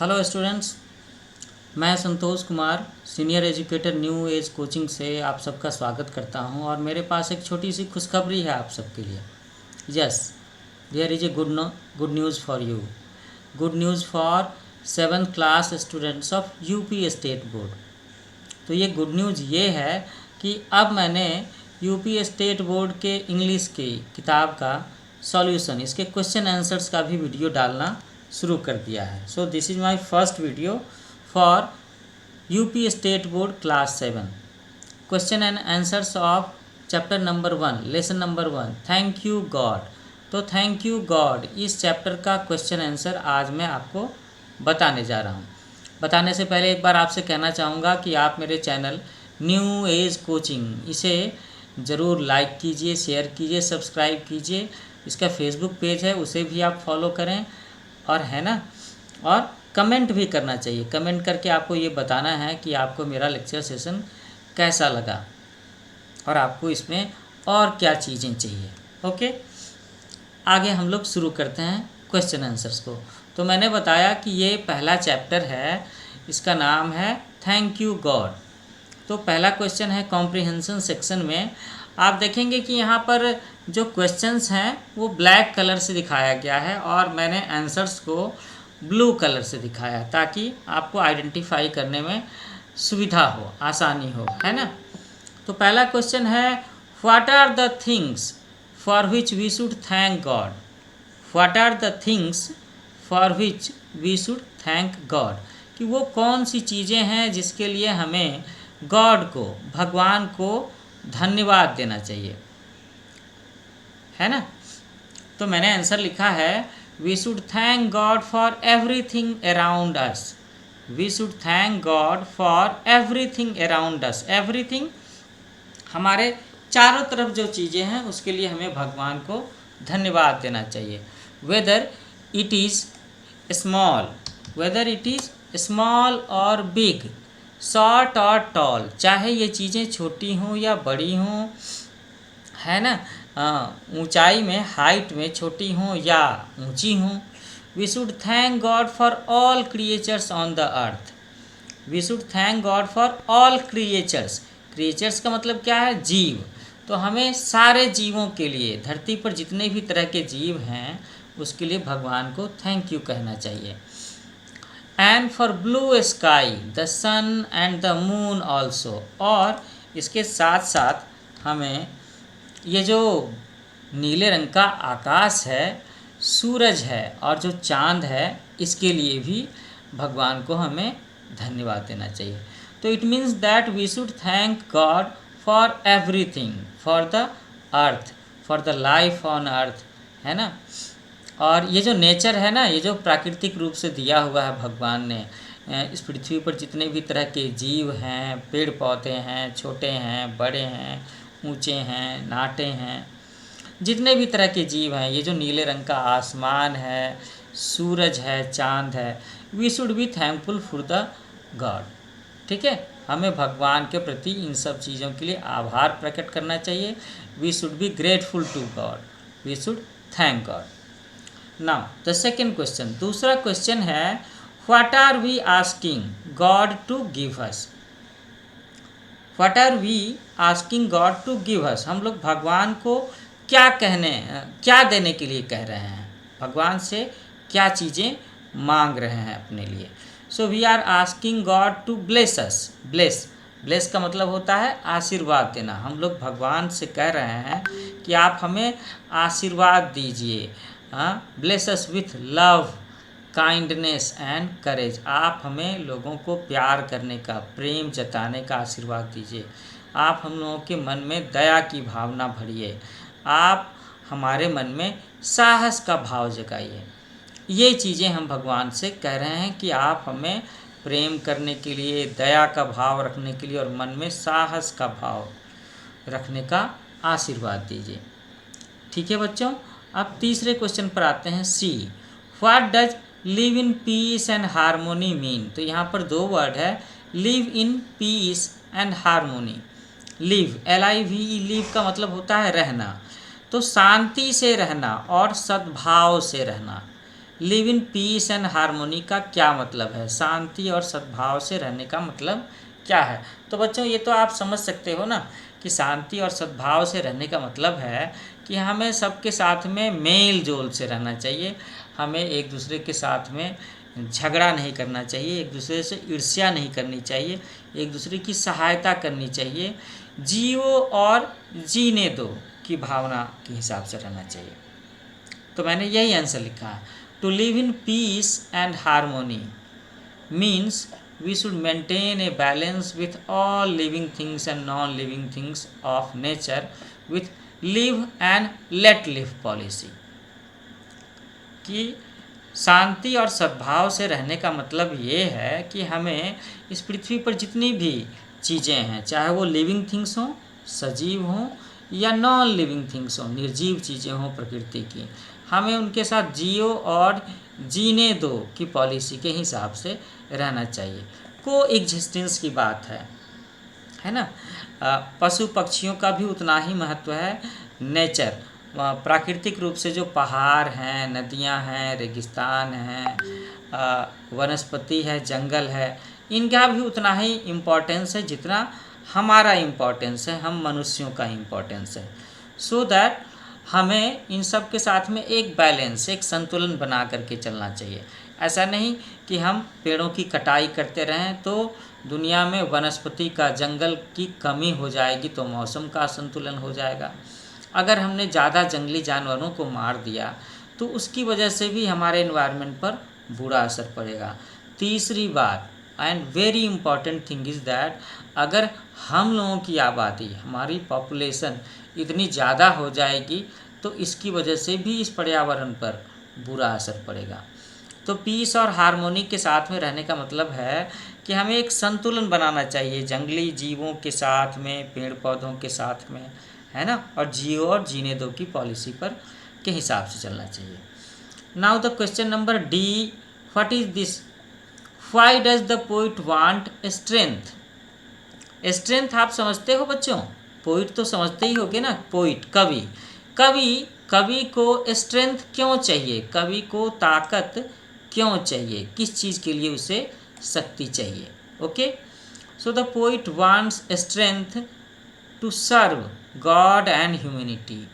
Hello students, मैं Santosh Kumar senior educator new age coaching से आप सबका स्वागत करता हूं। और मेरे पास एक छोटी सी खुशखबरी है आप सबके लिए। Yes, there is a good news for you. Good news for 7th class students of UP state board. तो ये गुड न्यूज़ ये है कि अब मैंने यूपी स्टेट बोर्ड के इंग्लिश की किताब का सॉल्यूशन, इसके क्वेश्चन आंसर्स का भी वीडियो डालना शुरू कर दिया है। So this is my first video for UP state board class 7 question and answers of chapter number 1 lesson number 1 thank you God. तो थैंक यू गॉड इस चैप्टर का क्वेश्चन आंसर आज मैं आपको बताने जा रहा हूँ। बताने से पहले एक बार आपसे कहना चाहूँगा कि आप मेरे चैनल न्यू एज कोचिंग इसे ज़रूर लाइक कीजिए, शेयर कीजिए, सब्सक्राइब कीजिए। इसका फेसबुक पेज है, उसे भी आप फॉलो करें। और है ना, और कमेंट भी करना चाहिए। कमेंट करके आपको ये बताना है कि आपको मेरा लेक्चर सेशन कैसा लगा और आपको इसमें और क्या चीज़ें चाहिए। ओके, आगे हम लोग शुरू करते हैं क्वेश्चन आंसर्स को। तो मैंने बताया कि ये पहला चैप्टर है, इसका नाम है थैंक यू गॉड। तो पहला क्वेश्चन है कॉम्प्रिहेंशन सेक्शन में। आप देखेंगे कि यहाँ पर जो क्वेश्चंस हैं वो ब्लैक कलर से दिखाया गया है और मैंने आंसर्स को ब्लू कलर से दिखाया ताकि आपको आइडेंटिफाई करने में सुविधा हो, आसानी हो, है ना। तो पहला क्वेश्चन है what are the things for which we should thank God. What are the things for which we should thank God, कि वो कौन सी चीज़ें हैं जिसके लिए हमें गॉड को, भगवान को धन्यवाद देना चाहिए, है ना। तो मैंने आंसर लिखा है we should thank God for everything around us. We should thank God for everything around us. Everything हमारे चारों तरफ जो चीज़ें हैं उसके लिए हमें भगवान को धन्यवाद देना चाहिए। Whether it is small, whether it is small और बिग, शॉर्ट और टॉल, चाहे ये चीज़ें छोटी हों या बड़ी हों, है ना, ऊंचाई में, हाइट में छोटी हों या ऊंची हों। We should thank God for all creatures on the earth. We should thank God for all creatures. Creatures का मतलब क्या है? जीव। तो हमें सारे जीवों के लिए, धरती पर जितने भी तरह के जीव हैं उसके लिए भगवान को थैंक यू कहना चाहिए। And for blue sky the sun and the moon also. और इसके साथ साथ हमें ये जो नीले रंग का आकाश है, सूरज है और जो चांद है, इसके लिए भी भगवान को हमें धन्यवाद देना चाहिए। तो it means that we should thank God for everything, for the earth, for the life on earth, है ना। और ये जो नेचर है ना, ये जो प्राकृतिक रूप से दिया हुआ है भगवान ने, इस पृथ्वी पर जितने भी तरह के जीव हैं, पेड़ पौधे हैं, छोटे हैं, बड़े हैं, ऊंचे हैं, नाटे हैं, जितने भी तरह के जीव हैं, ये जो नीले रंग का आसमान है, सूरज है, चांद है, we should be thankful for the God. ठीक है, हमें भगवान के प्रति इन सब चीज़ों के लिए आभार प्रकट करना चाहिए। We should be grateful to God, we should thank God. Now the second question, दूसरा क्वेश्चन है what are we asking God to give us. What are we asking God to give us, हम लोग भगवान को क्या देने के लिए कह रहे हैं, भगवान से क्या चीज़ें मांग रहे हैं अपने लिए। So we are asking God to bless us. Bless का मतलब होता है आशीर्वाद देना। हम लोग भगवान से कह रहे हैं कि आप हमें आशीर्वाद दीजिए। Bless us with love, kindness and courage. आप हमें लोगों को प्यार करने का, प्रेम जताने का आशीर्वाद दीजिए। आप हम लोगों के मन में दया की भावना भरिए। आप हमारे मन में साहस का भाव जगाइए। ये चीज़ें हम भगवान से कह रहे हैं कि आप हमें प्रेम करने के लिए, दया का भाव रखने के लिए और मन में साहस का भाव रखने का आशीर्वाद दीजिए। ठीक है बच्चों, अब तीसरे क्वेश्चन पर आते हैं। See, what does live in peace and harmony mean. तो यहाँ पर दो वर्ड है, live in peace and harmony. Live, LIVE, live का मतलब होता है रहना। तो शांति से रहना और सद्भाव से रहना। Live in peace and harmony का क्या मतलब है, शांति और सद्भाव से रहने का मतलब क्या है। तो बच्चों ये तो आप समझ सकते हो ना कि शांति और सद्भाव से रहने का मतलब है कि हमें सबके साथ में मेल जोल से रहना चाहिए, हमें एक दूसरे के साथ में झगड़ा नहीं करना चाहिए, एक दूसरे से ईर्ष्या नहीं करनी चाहिए, एक दूसरे की सहायता करनी चाहिए, जियो और जीने दो की भावना के हिसाब से रहना चाहिए। तो मैंने यही आंसर लिखा है। To live in peace and harmony means we should maintain a balance with all living things and non-living things of nature with live and let live policy। कि शांति और सद्भाव से रहने का मतलब ये है कि हमें इस पृथ्वी पर जितनी भी चीज़ें हैं, चाहे वो लिविंग थिंग्स हों, सजीव हों, या नॉन लिविंग थिंग्स हों, निर्जीव चीज़ें हों प्रकृति की, हमें उनके साथ जियो और जीने दो की पॉलिसी के हिसाब से रहना चाहिए। को एग्जिस्टेंस की बात है ना। पशु पक्षियों का भी उतना ही महत्व है। नेचर, प्राकृतिक रूप से जो पहाड़ हैं, नदियां हैं, रेगिस्तान हैं, वनस्पति है, जंगल है, इनका भी उतना ही इम्पोर्टेंस है जितना हमारा इम्पोर्टेंस है, हम मनुष्यों का इम्पोर्टेंस है। सो दैट हमें इन सब के साथ में एक बैलेंस, एक संतुलन बना करके चलना चाहिए। ऐसा नहीं कि हम पेड़ों की कटाई करते रहें तो दुनिया में वनस्पति का, जंगल की कमी हो जाएगी, तो मौसम का असंतुलन हो जाएगा। अगर हमने ज़्यादा जंगली जानवरों को मार दिया तो उसकी वजह से भी हमारे एनवायरनमेंट पर बुरा असर पड़ेगा। तीसरी बात, and very important thing is that, अगर हम लोगों की आबादी, हमारी पॉपुलेशन इतनी ज़्यादा हो जाएगी तो इसकी वजह से भी इस पर्यावरण पर बुरा असर पड़ेगा। तो पीस और हार्मोनी के साथ में रहने का मतलब है कि हमें एक संतुलन बनाना चाहिए जंगली जीवों के साथ में, पेड़ पौधों के साथ में, है ना, और जियो और जीने दो की पॉलिसी पर के हिसाब से चलना चाहिए। Now the question number D, what is this, why does the poet want strength. Strength आप समझते हो बच्चों, पोइट तो समझते ही होगे ना, पोइट कवि, कवि को स्ट्रेंथ क्यों चाहिए, कवि को ताकत क्यों चाहिए, किस चीज़ के लिए उसे शक्ति चाहिए। Okay, so the poet wants strength to serve God and humanity.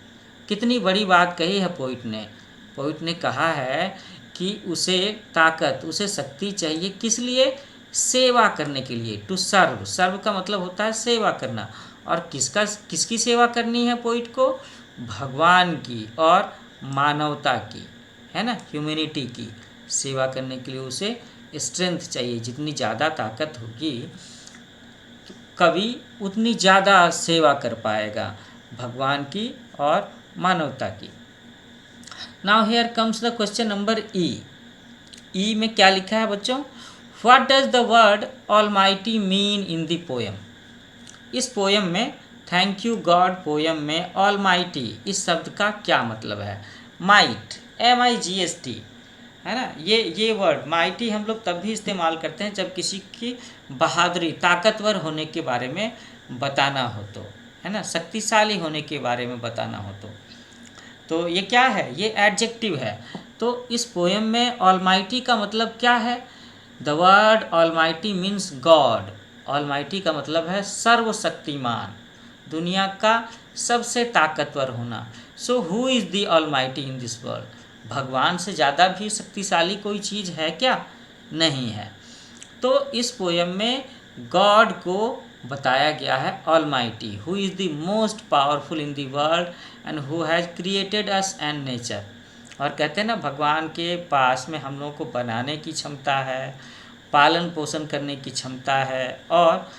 कितनी बड़ी बात कही है पोइट ने कहा है कि उसे ताकत, उसे शक्ति चाहिए, किस लिए, सेवा करने के लिए। टू सर्व, सर्व का मतलब होता है सेवा करना, और किसकी सेवा करनी है पोइट को, भगवान की और मानवता की, है ना, ह्यूमैनिटी की सेवा करने के लिए उसे स्ट्रेंथ चाहिए। जितनी ज़्यादा ताकत होगी कवि उतनी ज़्यादा सेवा कर पाएगा भगवान की और मानवता की। Now here comes the question number ई में क्या लिखा है बच्चों, what does the word almighty mean in the poem. इस पोएम में, थैंक यू गॉड पोएम में ऑलमाइटी इस शब्द का क्या मतलब है। माइट, MIGHT, है ना, ये वर्ड माइटी हम लोग तब भी इस्तेमाल करते हैं जब किसी की बहादुरी, ताकतवर होने के बारे में बताना हो तो, है ना, शक्तिशाली होने के बारे में बताना हो तो ये क्या है, ये एडजेक्टिव है। तो इस पोएम में ऑलमाइटी का मतलब क्या है, the word almighty means God. Almighty का मतलब है सर्वशक्तिमान, दुनिया का सबसे ताकतवर होना। So who is the almighty in this world, भगवान से ज़्यादा भी शक्तिशाली कोई चीज़ है क्या, नहीं है। तो इस पोएम में गॉड को बताया गया है almighty, who is the most powerful in the world and who has created us and nature. और कहते हैं ना, भगवान के पास में हम लोगों को बनाने की क्षमता है, पालन पोषण करने की क्षमता है, और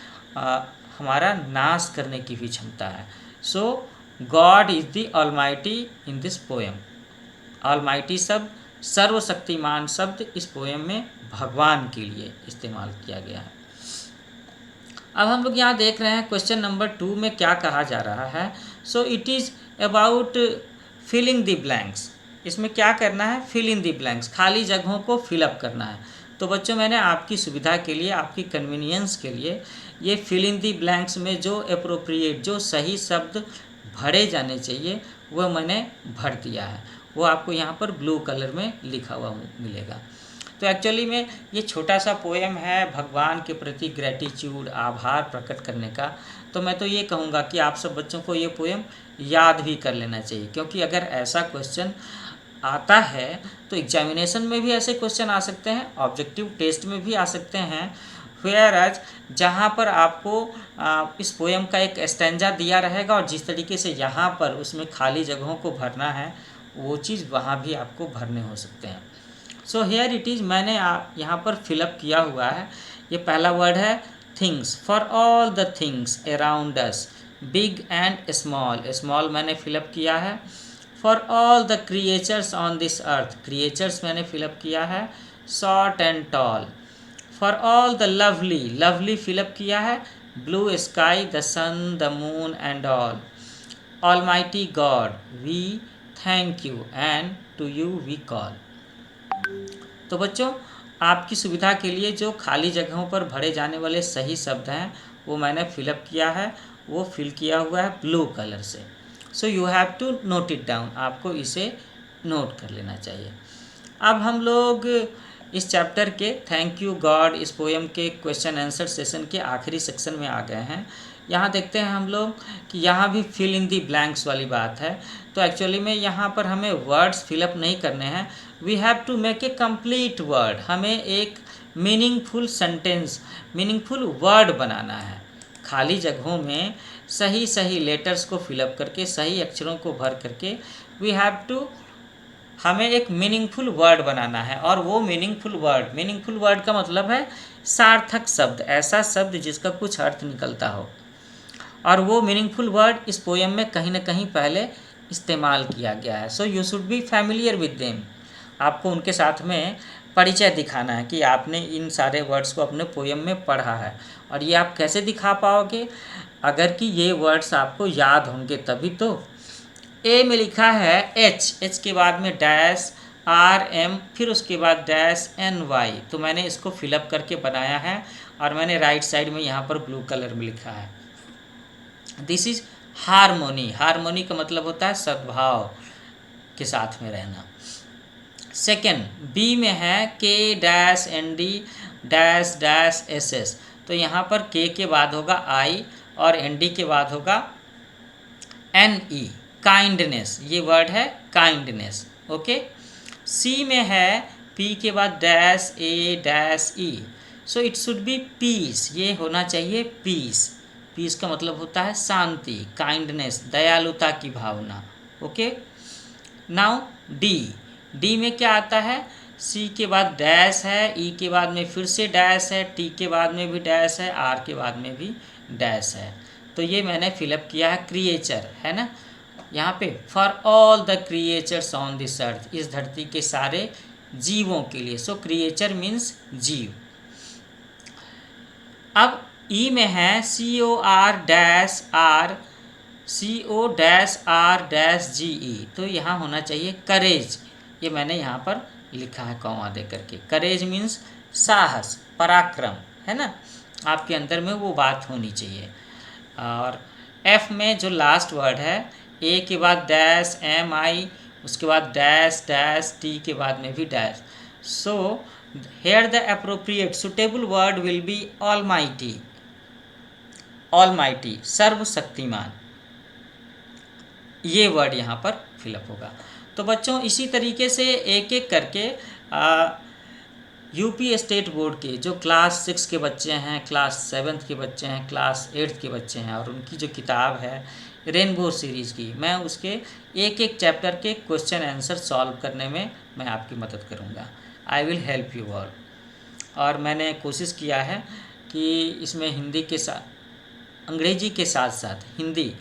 हमारा नाश करने की भी क्षमता है। So God is the almighty in this poem. Almighty शब्द, सर्वशक्तिमान शब्द इस पोएम में भगवान के लिए इस्तेमाल किया गया है। अब हम लोग यहाँ देख रहे हैं क्वेश्चन नंबर 2 में क्या कहा जा रहा है। So it is about filling the blanks. इसमें क्या करना है, फिल इन द ब्लैंक्स, खाली जगहों को फिलअप करना है। तो बच्चों मैंने आपकी सुविधा के लिए, आपकी कन्वीनियंस के लिए, ये फिल इन द ब्लैंक्स में जो एप्रोप्रिएट, जो सही शब्द भरे जाने चाहिए वह मैंने भर दिया है। वो आपको यहाँ पर ब्लू कलर में लिखा हुआ मिलेगा। तो एक्चुअली में ये छोटा सा पोएम है भगवान के प्रति ग्रेटिट्यूड, आभार प्रकट करने का। तो मैं तो ये कहूँगा कि आप सब बच्चों को ये पोएम याद भी कर लेना चाहिए, क्योंकि अगर ऐसा क्वेश्चन आता है तो एग्जामिनेशन में भी ऐसे क्वेश्चन आ सकते हैं, ऑब्जेक्टिव टेस्ट में भी आ सकते हैं। वेयर एज जहाँ पर आपको इस पोएम का एक स्टैंजा दिया रहेगा और जिस तरीके से यहाँ पर उसमें खाली जगहों को भरना है वो चीज़ वहाँ भी आपको भरने हो सकते हैं। सो हेयर इट इज़, मैंने यहाँ पर फिलअप किया हुआ है। ये पहला वर्ड है things, for all the things around us, big and small, small मैंने फिलअप किया है। For all the creatures on this earth, creatures मैंने फिलअप किया है। Short and tall, for all the lovely, lovely fill up किया है। Blue sky, the sun, the moon and all, almighty God, we thank you and to you we call. तो बच्चों आपकी सुविधा के लिए जो खाली जगहों पर भरे जाने वाले सही शब्द हैं वो मैंने फिलअप किया है, वो फिल किया हुआ है ब्लू कलर से। So you have to note it down, आपको इसे नोट कर लेना चाहिए। अब हम लोग इस चैप्टर के थैंक यू गॉड, इस पोएम के क्वेश्चन आंसर सेशन के आखिरी सेक्शन में आ गए हैं। यहाँ देखते हैं हम लोग कि यहाँ भी फिल इन दी ब्लैंक्स वाली बात है। तो एक्चुअली में यहाँ पर हमें वर्ड्स फिलअप नहीं करने हैं, we have to make a complete word, हमें एक मीनिंगफुल सेंटेंस, मीनिंगफुल वर्ड बनाना है। खाली जगहों में सही सही लेटर्स को फिलअप करके, सही अक्षरों को भर करके वी हैव टू, हमें एक मीनिंगफुल वर्ड बनाना है। और वो मीनिंगफुल वर्ड का मतलब है सार्थक शब्द, ऐसा शब्द जिसका कुछ अर्थ निकलता हो। और वो मीनिंगफुल वर्ड इस पोएम में कहीं ना कहीं पहले इस्तेमाल किया गया है। So you should be familiar with them, आपको उनके साथ में परिचय दिखाना है कि आपने इन सारे वर्ड्स को अपने पोएम में पढ़ा है। और ये आप कैसे दिखा पाओगे, अगर कि ये वर्ड्स आपको याद होंगे तभी तो। ए में लिखा है एच के बाद में डैश आर एम, फिर उसके बाद डैश एन वाई, तो मैंने इसको फिलअप करके बनाया है और मैंने राइट साइड में यहाँ पर ब्लू कलर में लिखा है। दिस इज हारमोनी, हारमोनी का मतलब होता है सद्भाव के साथ में रहना। सेकेंड बी में है K dash N D dash dash S S, तो यहाँ पर के के बाद होगा आई और एन डी के बाद होगा एन ई, काइंडनेस, ये वर्ड है काइंडनेस। ओके। सी में है पी के बाद dash A dash E, so it should be peace, ये होना चाहिए पीस। पीस का मतलब होता है शांति, काइंडनेस, दयालुता की भावना। ओके। नाउ डी में क्या आता है, सी के बाद डैश है, ई के बाद में फिर से डैश है, टी के बाद में भी डैश है, आर के बाद में भी डैश है। तो ये मैंने फिलअप किया है क्रिएचर, है ना, यहाँ पे for all the creatures on this अर्थ, इस धरती के सारे जीवों के लिए। सो क्रिएचर मीन्स जीव। अब ई में है C O R dash R, C O dash R dash G E, तो यहाँ होना चाहिए करेज, ये मैंने यहाँ पर लिखा है कॉमा दे करके। करेज मीन्स साहस, पराक्रम, है ना, आपके अंदर में वो बात होनी चाहिए। और एफ में जो लास्ट वर्ड है, ए के बाद डैश एम आई, उसके बाद डैश डैश टी के बाद में भी dash. So here the appropriate suitable word will be almighty, almighty सर्वशक्तिमान, ये वर्ड यहाँ पर फिलअप होगा। तो बच्चों इसी तरीके से एक एक करके यूपी स्टेट बोर्ड के जो क्लास 6 के बच्चे हैं, क्लास 7 के बच्चे हैं, क्लास 8 के बच्चे हैं, और उनकी जो किताब है रेनबो सीरीज़ की, मैं उसके एक एक चैप्टर के क्वेश्चन आंसर सॉल्व करने में मैं आपकी मदद करूँगा। I will help you all. और मैंने कोशिश किया है कि इसमें हिंदी के साथ, अंग्रेजी के साथ साथ हिंदी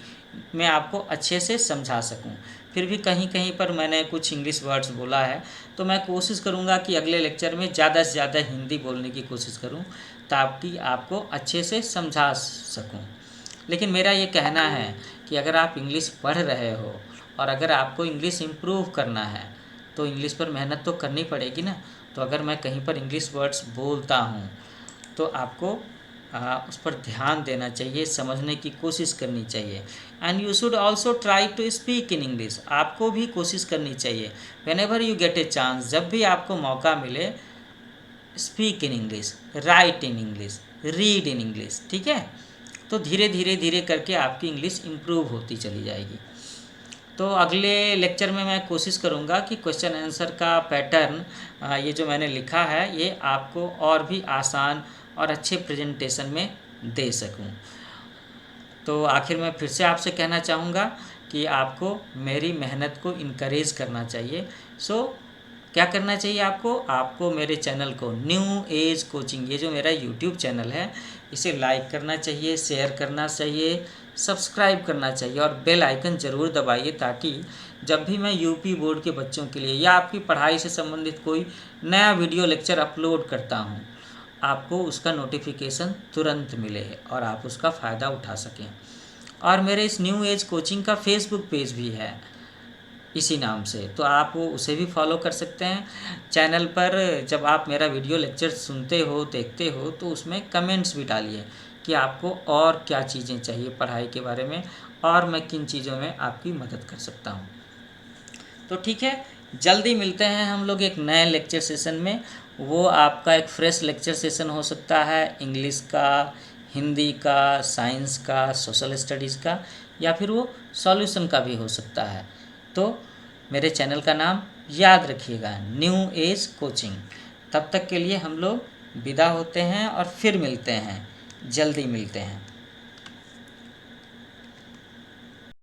में आपको अच्छे से समझा सकूं। फिर भी कहीं कहीं पर मैंने कुछ इंग्लिश वर्ड्स बोला है, तो मैं कोशिश करूंगा कि अगले लेक्चर में ज़्यादा से ज़्यादा हिंदी बोलने की कोशिश करूं ताकि आपको अच्छे से समझा सकूं। लेकिन मेरा ये कहना है कि अगर आप इंग्लिश पढ़ रहे हो और अगर आपको इंग्लिश इम्प्रूव करना है तो इंग्लिश पर मेहनत तो करनी पड़ेगी ना। तो अगर मैं कहीं पर इंग्लिश वर्ड्स बोलता हूँ तो आपको उस पर ध्यान देना चाहिए, समझने की कोशिश करनी चाहिए। And you should also try to speak in English. आपको भी कोशिश करनी चाहिए, whenever you get a chance, जब भी आपको मौका मिले, speak in English, write in English, read in English. ठीक है, तो धीरे धीरे धीरे करके आपकी इंग्लिश इम्प्रूव होती चली जाएगी। तो अगले लेक्चर में मैं कोशिश करूँगा कि क्वेश्चन आंसर का पैटर्न, ये जो मैंने लिखा है, ये आपको और भी आसान और अच्छे प्रेजेंटेशन में दे सकूं। तो आखिर में फिर से आपसे कहना चाहूँगा कि आपको मेरी मेहनत को इनकरेज करना चाहिए। सो क्या करना चाहिए आपको मेरे चैनल को न्यू एज कोचिंग, ये जो मेरा यूट्यूब चैनल है, इसे लाइक करना चाहिए, शेयर करना चाहिए, सब्सक्राइब करना चाहिए और बेल आइकन ज़रूर दबाइए, ताकि जब भी मैं यूपी बोर्ड के बच्चों के लिए या आपकी पढ़ाई से संबंधित कोई नया वीडियो लेक्चर अपलोड करता हूँ, आपको उसका नोटिफिकेशन तुरंत मिले और आप उसका फ़ायदा उठा सकें। और मेरे इस न्यू एज कोचिंग का फेसबुक पेज भी है इसी नाम से, तो आप उसे भी फॉलो कर सकते हैं। चैनल पर जब आप मेरा वीडियो लेक्चर सुनते हो, देखते हो, तो उसमें कमेंट्स भी डालिए कि आपको और क्या चीज़ें चाहिए पढ़ाई के बारे में और मैं किन चीज़ों में आपकी मदद कर सकता हूँ। तो ठीक है, जल्दी मिलते हैं हम लोग एक नए लेक्चर सेशन में। वो आपका एक फ्रेश लेक्चर सेशन हो सकता है, इंग्लिश का, हिंदी का, साइंस का, सोशल स्टडीज़ का, या फिर वो सॉल्यूशन का भी हो सकता है। तो मेरे चैनल का नाम याद रखिएगा, न्यू एज कोचिंग। तब तक के लिए हम लोग विदा होते हैं और फिर मिलते हैं, जल्दी मिलते हैं।